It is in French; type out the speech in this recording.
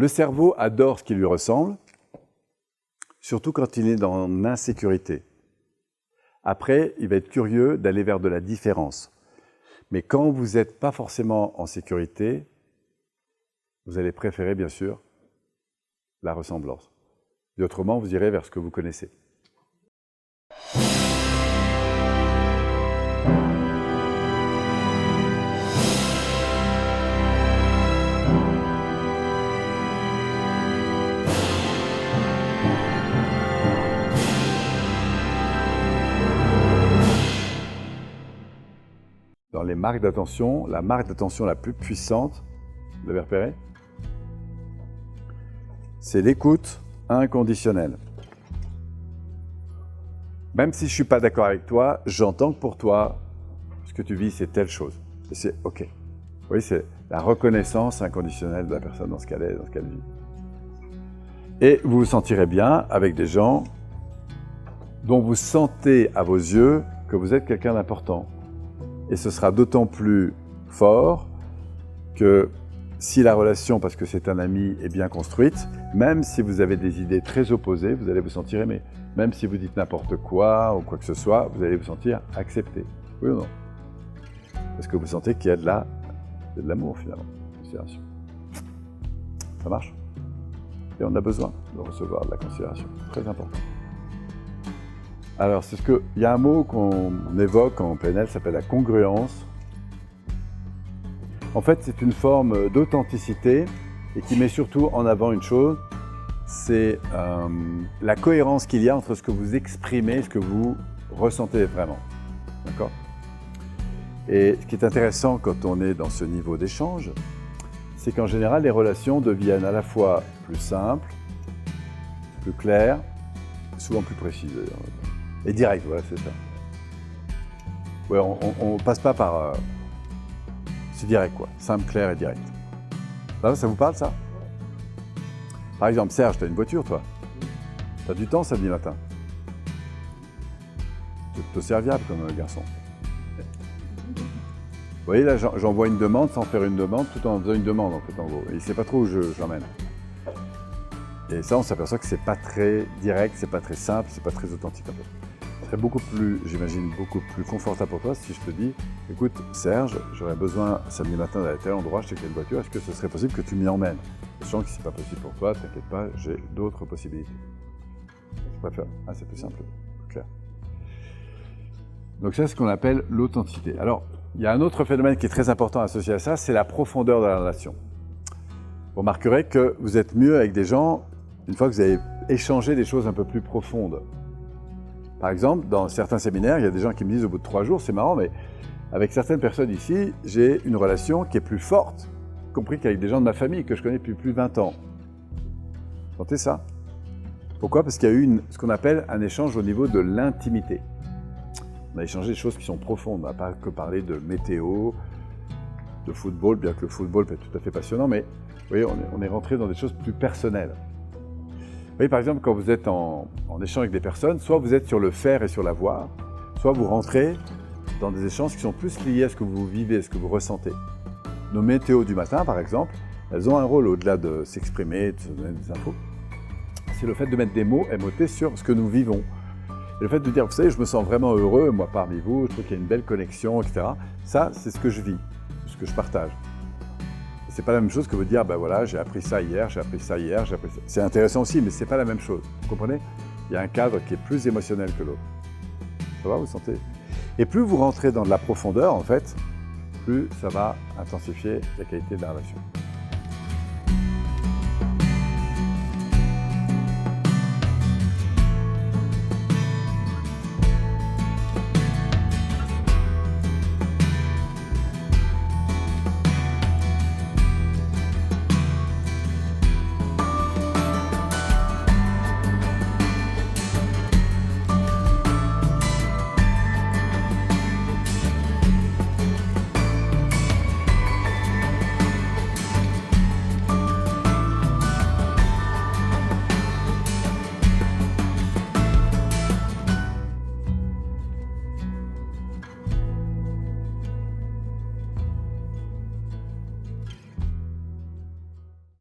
le cerveau adore ce qui lui ressemble, surtout quand il est dans l'insécurité. Après, il va être curieux d'aller vers de la différence. Mais quand vous n'êtes pas forcément en sécurité, vous allez préférer, bien sûr, la ressemblance. Et autrement, vous irez vers ce que vous connaissez. Dans les marques d'attention, la marque d'attention la plus puissante, vous l'avez repéré? C'est l'écoute inconditionnelle. Même si je ne suis pas d'accord avec toi, j'entends que pour toi, ce que tu vis, c'est telle chose. Et c'est OK. Vous voyez, c'est la reconnaissance inconditionnelle de la personne dans ce qu'elle est, dans ce qu'elle vit. Et vous vous sentirez bien avec des gens dont vous sentez à vos yeux que vous êtes quelqu'un d'important. Et ce sera d'autant plus fort que si la relation, parce que c'est un ami, est bien construite, même si vous avez des idées très opposées, vous allez vous sentir aimé. Même si vous dites n'importe quoi ou quoi que ce soit, vous allez vous sentir accepté. Oui ou non? Parce que vous sentez qu'il y a de l'amour finalement, considération. Ça marche? Et on a besoin de recevoir de la considération. Très important. Alors, il y a un mot qu'on évoque en PNL, ça s'appelle la congruence. En fait, c'est une forme d'authenticité et qui met surtout en avant une chose, c'est la cohérence qu'il y a entre ce que vous exprimez et ce que vous ressentez vraiment. D'accord? Et ce qui est intéressant quand on est dans ce niveau d'échange, c'est qu'en général, les relations deviennent à la fois plus simples, plus claires, souvent plus précises d'ailleurs. Et direct, voilà, c'est ça. Ouais, on passe pas par... c'est direct, quoi. Simple, clair et direct. Là, ça vous parle, ça? Par exemple, Serge, tu as une voiture, toi? Tu as du temps samedi matin? Tu es plutôt serviable comme garçon. Vous voyez, là, j'envoie une demande sans faire une demande, tout en faisant une demande, en fait, en gros. Et il ne sait pas trop où je l'emmène. Et ça, on s'aperçoit que c'est pas très direct, c'est pas très simple, c'est pas très authentique, en fait. Ce serait beaucoup plus, j'imagine, beaucoup plus confortable pour toi si je te dis, écoute, Serge, j'aurais besoin samedi matin d'aller à tel endroit, je sais qu'il y a une voiture, est-ce que ce serait possible que tu m'y emmènes? Sachant que si c'est pas possible pour toi, t'inquiète pas, j'ai d'autres possibilités. Je préfère. Ah, c'est plus simple, plus clair. Donc ça, c'est ce qu'on appelle l'authenticité. Alors, il y a un autre phénomène qui est très important associé à ça, c'est la profondeur de la relation. Vous remarquerez que vous êtes mieux avec des gens une fois que vous avez échangé des choses un peu plus profondes. Par exemple, dans certains séminaires, il y a des gens qui me disent au bout de 3 jours, c'est marrant, mais avec certaines personnes ici, j'ai une relation qui est plus forte, y compris qu'avec des gens de ma famille que je connais depuis plus de 20 ans. Vous sentez ça? Pourquoi? Parce qu'il y a eu ce qu'on appelle un échange au niveau de l'intimité. On a échangé des choses qui sont profondes, on n'a pas que parlé de météo, de football, bien que le football peut être tout à fait passionnant, mais vous voyez, on est rentré dans des choses plus personnelles. Vous voyez, par exemple, quand vous êtes en échange avec des personnes, soit vous êtes sur le faire et sur l'avoir, soit vous rentrez dans des échanges qui sont plus liés à ce que vous vivez, à ce que vous ressentez. Nos météos du matin, par exemple, elles ont un rôle au-delà de s'exprimer, de se donner des infos. C'est le fait de mettre des mots, MOT, sur ce que nous vivons. Et le fait de dire, vous savez, je me sens vraiment heureux, moi parmi vous, je trouve qu'il y a une belle connexion, etc. Ça, c'est ce que je vis, ce que je partage. C'est pas la même chose que vous dire, ben voilà, j'ai appris ça hier, j'ai appris ça hier, j'ai appris ça. C'est intéressant aussi, mais c'est pas la même chose. Vous comprenez? Il y a un cadre qui est plus émotionnel que l'autre. Ça va, vous sentez? Et plus vous rentrez dans de la profondeur, en fait, plus ça va intensifier la qualité de la relation.